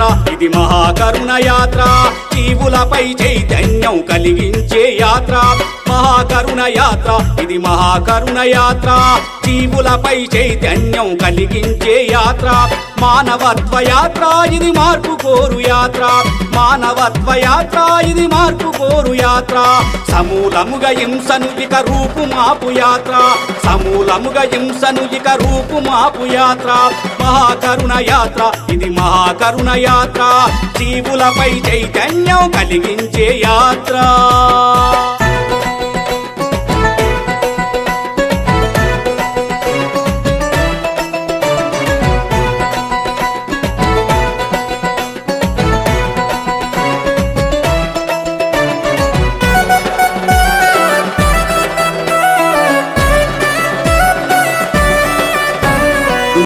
యాత్ర ఇది మహాకరుణ యాత్ర జీవులపై చైతన్యం కలిగించే యాత్ర మహాకరుణ యాత్ర ఇది మహాకరుణ యాత్ర జీవులపై చైతన్యం కలిగించే యాత్ర మానవత్వ యాత్ర ఇది మార్పు కోరు యాత్ర మానవత్వ యాత్ర ఇది మార్పు కోరు యాత్ర సమూలముగా హింసను ఇక రూపు మాపు యాత్ర సమూలముగా హింసను ఇక రూపు మాపు యాత్ర మహాకరుణ యాత్ర ఇది మహాకరుణ యాత్ర జీవులపై చైతన్యం కలిగించే యాత్ర